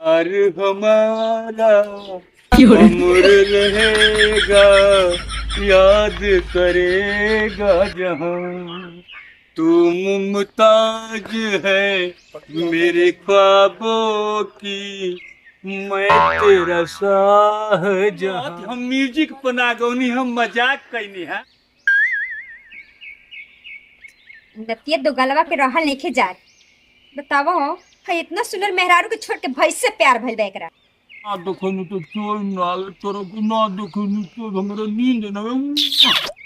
और हमारा उम्र रहेगा, याद करेगा जहां। तू मुमताज है मेरे ख्वाबों की, मैं तेरा शाहजहां। हम म्यूजिक बना गौनी, हम मजाक कैनी है। नतिया दो गलवा के रहल नहीं जात। बतावो है इतना सुंदर मेहरारू के छोड़ के भैंस से प्यार भइल बा एकरा। ना देखनी तो चोर ना तोरा को ना देखनी तो हमरा नींद ना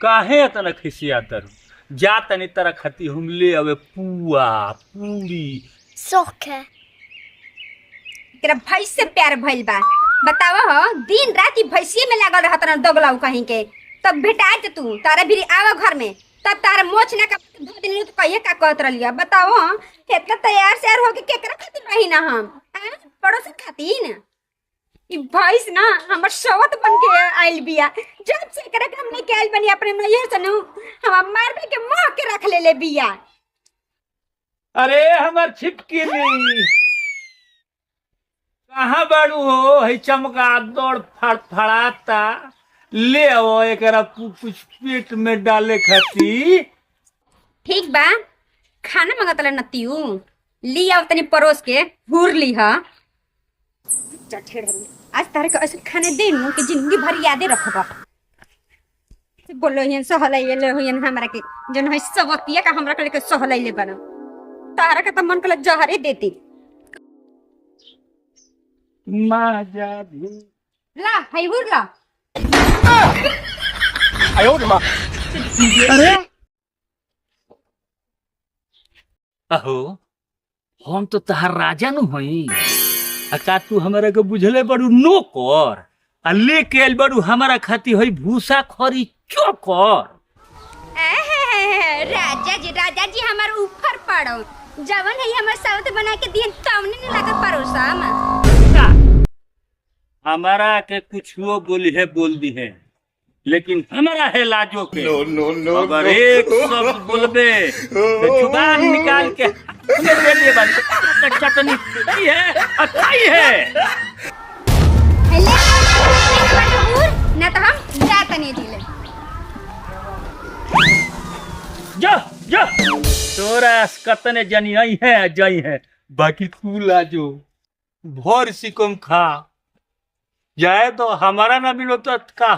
काहे इतना खिसियातर। जा तनी तरह खती हम ले आवे पुआ पूरी। शौक है। एकरा भैंस से प्यार भइल बा। बतावो हो दिन रात भैंसिए में लागल रहत ना दोगलाऊ कहीं के। तब भेटात तू तारा भी आवा घर में, तब तारा मोछ ना का धो दिन तो कहिए का कहत रहलिया। बताओ इतना तैयार सैयार होके केकरा खातिर रही ना हम पड़ोस खातिर। ई भैंस ना हमर सवत बन के आइल बिया। जब से एकरा के हम नहीं आइल बनी अपने नैहर से नु हम मारबे के मोह के रख ले बिया। अरे हमर छिपकी नहीं कहाँ बाड़ू हो, है चमका दौड़ फड़फड़ाता। ले आओ एकरा कुछ पेट में डाले खाती। ठीक बा खाना मंगतला नतियू ली आओ तनी परोस के हुर ली हा। आज तारे के ऐसे खाने दे नु कि जिंदगी भर यादे रखबा। बोलो हियन सहलाई ले हियन हमरा के जन है सबतिया का हमरा के सहलाई ले बना। तारा का त मन कल जहरे देती। माजा भी ला है हुर ला। अरे अहो हम तो तहार राजा नु हई। का तू हमारा के बुझले बड़ू नौकर आ लेके आइल बड़ू हमारा खाती हई भूसा खरी चोकर। राजा जी हमार ऊपर पड़ो जवन है हमार साउथ बना के दिए तवने नहीं लागत परोसा में। हमारा के कुछ वो बोली है बोल दी है, लेकिन हमारा है लाजो के। नो नो नो अगर एक शब्द बोलबे तो जुबान निकाल के दे दे बस। चटनी सही है अच्छाई है। ना तो हम जाता नहीं दिले। जा जा तोरा कतने जनी आई है जाई है, बाकी तू लाजो भर सिकम खा जाए तो हमारा ना मिलो तो का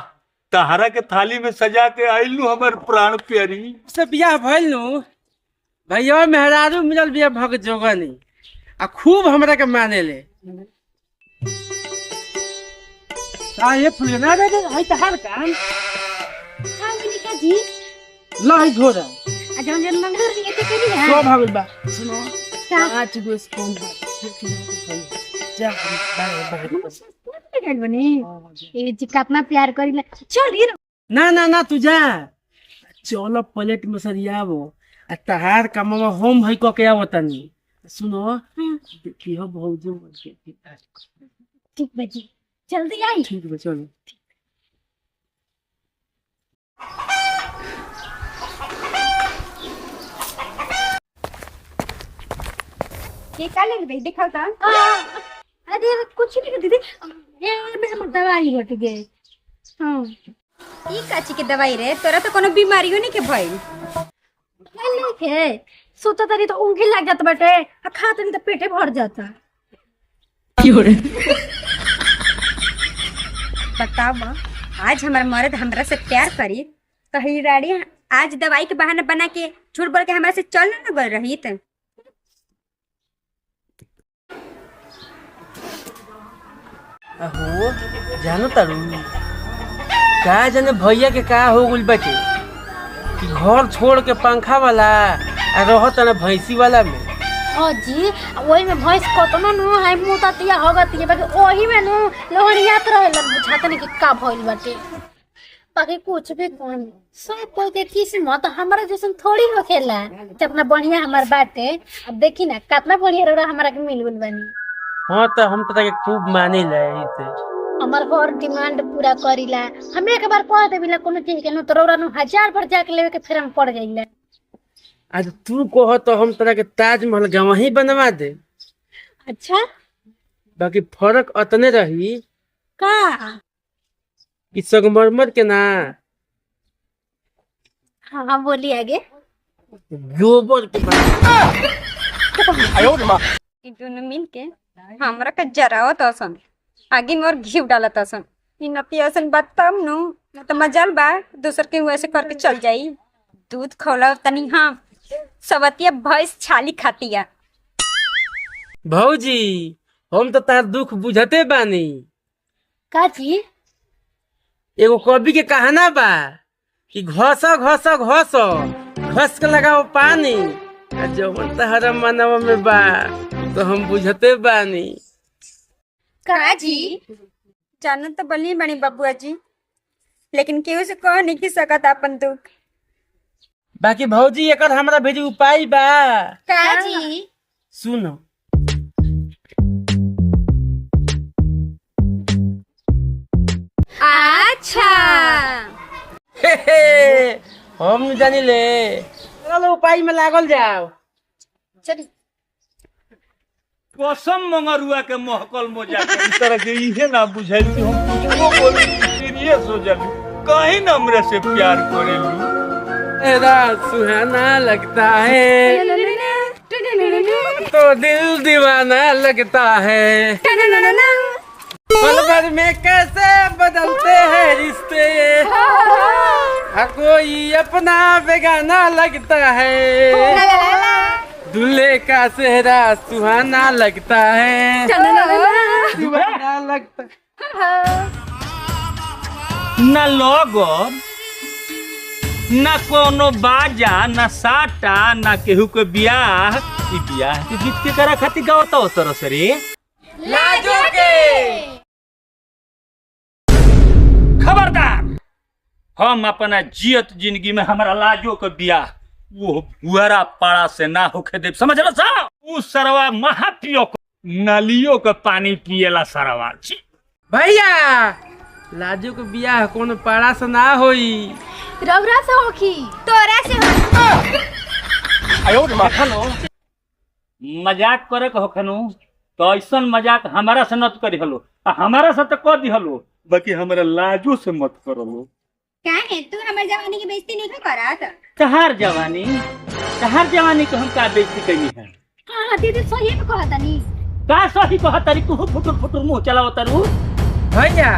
तहारा के थाली में सजा के आइलू हमर प्राण प्यारी। से बियाह भइल नु भैया मेहरारू मिलल बिया भग जोगनी आ खूब हमरा के माने ले। आ ये फुलना दे दे है तहार काम। हां मनिका जी लई घोड़ा जन जन मंगूर ये ते करी है सो भागल बा। सुनो क्या? 5 गो स्पून जा ये जी कितना प्यार करीला। चल रे ना ना ना तू जा चलो प्लेट में सरियावो आ तहार कमवा हम है क के आवतनी। सुनो देखियो भौजो मत के। ठीक बजी जल्दी आई। ठीक बा चलो। ये का ले भाई दिखाओ ता। अरे कुछ नहीं दीदी ये मेरा दवाई हट गए। हां ई काची के दवाई रे तोरा तो कोनो बीमारी हो नहीं के भइल। नहीं के सोता तरी तो ऊँघी लग जात बाटे आ खा तनी तो पेटे भर जाता। क्यों रे बताओ आज हमारा मर्द हमरा से प्यार करी तो ही राड़ी आज दवाई के बहाना बना के झूठ बोल के हमरा से चल ना गल रही त। अहो जानो तारू का जाने भैया के का हो गइल बाटे कि घर छोड़ के पंखा वाला आ रहत ना भैंसी वाला में। ओ जी वही में भैंस कतनो नु है मुततिया होगतिया बाकी ओही में नु लोहड़ियात रहेला बुझात नहीं कि का भइल बाटे। बाकी कुछ भी कौन सब कोई के किस्मत हमारा जैसन थोड़ी होखेला। जितना बढ़िया हमार बाटे अब देखी ना कितना बढ़िया रोड़ा हमारा के मिल गइल बानी। हाँ तो हम तो ताके खूब माने ले इते हमार हर डिमांड पूरा करीला। हम एक बार कह देबिला कोनो चीज के नु तो रोड़ा नु 1000 बार जाके लेवे के फिर हम पड़ जाइला। आज तू कह तो हम तोरा के ताजमहल गवाही बनवा दे। अच्छा बाकी फर्क अतने रही का कि संगमरमर के ना हाँ हाँ बोली आगे गोबर के बना। ई दोनों मिल के हमरा के जरावत असन आगे मोर घी डालत असन ई नती असन बात तब नु न त मजाल बा दूसर के वैसे करके चल जाई दूध खौला तनी हाँ सवतिया भैंस छाली खातिया भौजी हम तो तार दुख बुझते बानी। का जी एगो कवि के कहना बा कि घस घस घस घस के लगाओ पानी आ जवन तहरा मनवा में बा तो हम बुझते बानी। का जी जानत तो बनी बनी बबुआ जी लेकिन केहू से कह नहीं की सकत अपन दुख बाकी भौजी एकर हमरा भेजी उपाय बा। का जी सुनो अच्छा हे हे, हम नहीं जानी ले चलो उपाय में लागल जाओ। चल कसम मंगरुआ के महकल मोजा के इस तरह के इहे ना बुझाइल कि हम कुछो बोली सीरियस हो जालू कहीं न हमरे से प्यार करेलू। तेरा सुहाना लगता है तो दिल दीवाना लगता है पल भर में कैसे बदलते हैं रिश्ते हर कोई अपना बेगाना लगता है दूल्हे का सेहरा सुहाना लगता है सुहाना लगता ना लगन ना कोनो बाजा ना साटा ना केहू के बियाह ई बियाह के गीत के करा खातिर गावता हो तरह से रे लाजो के खबरदार हम अपना जियत जिंदगी में हमारा लाजो के बियाह वो बुआरा पाड़ा से ना होके दे समझ लो सा उ सरवा महापियो को नालियों का पानी पिएला सरवा छी भैया लाजो के बियाह कोनो पाड़ा से ना होई रबरा से होखी तोरा से मजाक करे के होखनु तो ऐसा मजाक हमारा से नत करी हलो आ हमारा से तो कह दी हलो बाकी हमारा लाजो से मत करलो। काहे तू हमर जवानी की बेइज्जती नहीं करत तहार जवानी के हम का बेइज्जती कैनी है हाँ दीदी सही में कहतनी का सही कह तारी तू फुटुर फुटुर मुंह चलाव तारू भैया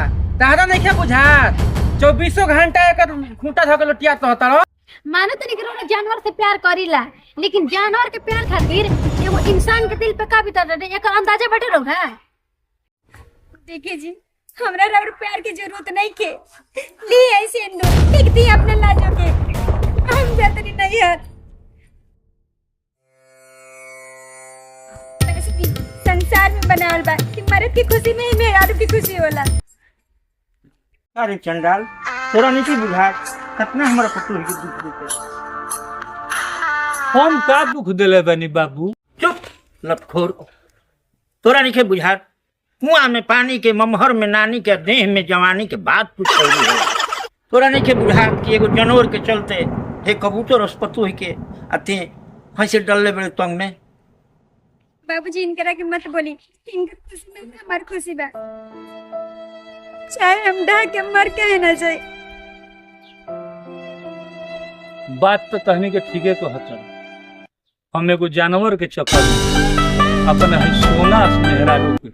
तारा नहीं क्या बुझात 24 घंटा एक खूंटा धके लोटिया तो तारो मानो तनी के रोना जानवर से प्यार करीला लेकिन जानवर के प्यार खातिर एगो इंसान के दिल पे का बीतत रहे एकर अंदाजा बैठे रहो है। देखिए जी हमरा रबर प्यार की जरूरत नहीं के ली ऐसे लिख दी अपने लाजो के हम जतनी नहीं है संसार में बनावल बा कि मर्द की खुशी में ही मेहरारू की खुशी होला। अरे चंडाल तोरा नहीं बुझा कितना हमारा पट्टू के दुख देते हम का दुख देले बनी बाबू चुप लतखोर तोरा नहीं बुझा कुआं में पानी के ममहर में नानी के देह में जवानी के बात कुछ कैली है तोरा नहीं बुझा कि एगो जानवर के चलते हे कबूतर अस्पतु के अते फंसे डलले बड़े तंग में बाबूजी इनकरा के मत बोली इनकर खुशी में हमार खुशी बा चाहे हम ढह के मर के ना जाए। बात तो कहने के ठीके कहत हम एगो जानवर के चक्कर में अपन है सोना मेहरा रूप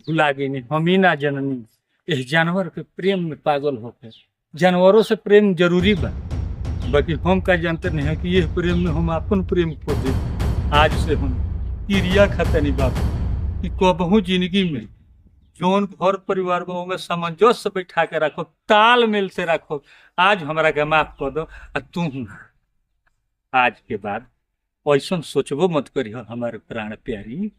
भुला गई हम ही ना जननी इस जानवर के प्रेम में पागल होकर जानवरों से प्रेम जरूरी बा बाकी हम का जानते नहीं है कि यह प्रेम में हम अपन प्रेम खो दे। आज से हम क्रिया खतनी बाबू कि कबहू जिंदगी में जौन घर परिवार में सामंजस्य बैठा के रखो तालमेल से रखो आज हमरा के माफ कर दो आ तू आज के बाद ऐसा सोचबो मत करी हमारे प्राण प्यारी।